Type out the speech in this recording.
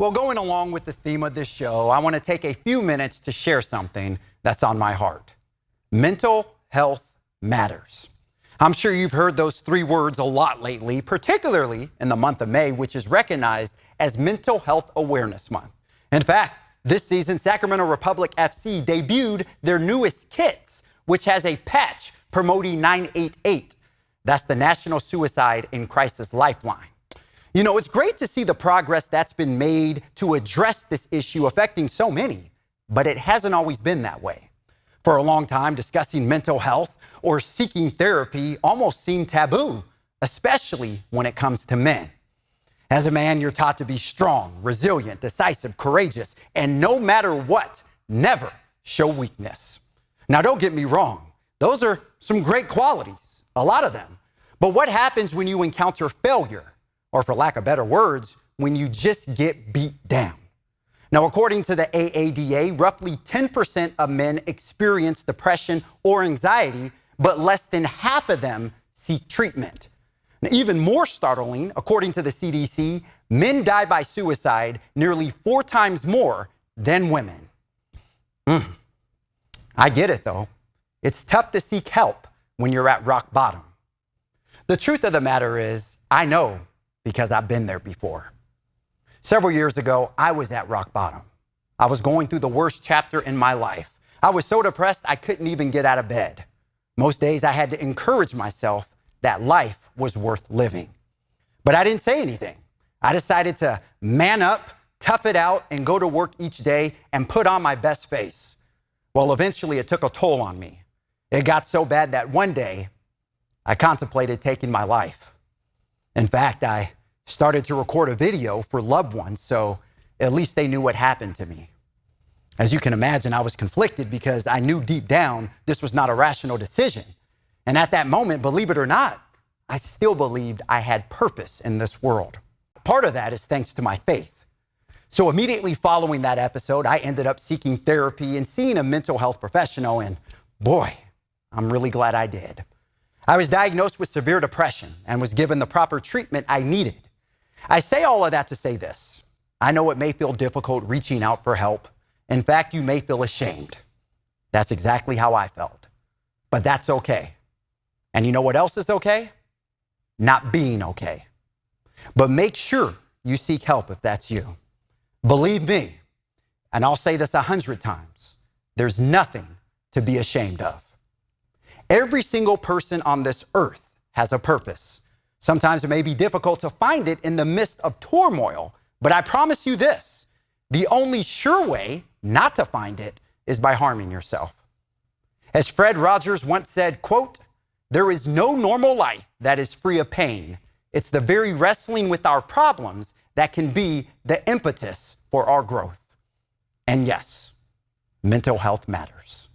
Well, going along with the theme of this show, I want to take a few minutes to share something that's on my heart. Mental health matters. I'm sure you've heard those three words a lot lately, particularly in the month of May, which is recognized as Mental Health Awareness Month. In fact, this season, Sacramento Republic FC debuted their newest kits, which has a patch promoting 988. That's the National Suicide and Crisis Lifeline. You know, it's great to see the progress that's been made to address this issue affecting so many, but it hasn't always been that way. For a long time, discussing mental health or seeking therapy almost seemed taboo, especially when it comes to men. As a man, you're taught to be strong, resilient, decisive, courageous, and no matter what, never show weakness. Now, don't get me wrong. Those are some great qualities, a lot of them. But what happens when you encounter failure? Or for lack of better words, when you just get beat down? Now, according to the AADA, roughly 10% of men experience depression or anxiety, but less than half of them seek treatment. Now, even more startling, according to the CDC, men die by suicide nearly 4 times more than women. I get it, though. It's tough to seek help when you're at rock bottom. The truth of the matter is, I know because I've been there before. Several years ago, I was at rock bottom. I was going through the worst chapter in my life. I was so depressed, I couldn't even get out of bed. Most days, I had to encourage myself that life was worth living. But I didn't say anything. I decided to man up, tough it out, and go to work each day and put on my best face. Well, eventually, it took a toll on me. It got so bad that one day, I contemplated taking my life. In fact, I started to record a video for loved ones, so at least they knew what happened to me. As you can imagine, I was conflicted because I knew deep down this was not a rational decision. And at that moment, believe it or not, I still believed I had purpose in this world. Part of that is thanks to my faith. So immediately following that episode, I ended up seeking therapy and seeing a mental health professional, and boy, I'm really glad I did. I was diagnosed with severe depression and was given the proper treatment I needed. I say all of that to say this. I know it may feel difficult reaching out for help. In fact, you may feel ashamed. That's exactly how I felt. But that's okay. And you know what else is okay? Not being okay. But make sure you seek help if that's you. Believe me, and I'll say this 100 times, there's nothing to be ashamed of. Every single person on this earth has a purpose. Sometimes it may be difficult to find it in the midst of turmoil, but I promise you this, the only sure way not to find it is by harming yourself. As Fred Rogers once said, quote, "There is no normal life that is free of pain. It's the very wrestling with our problems that can be the impetus for our growth." And yes, mental health matters.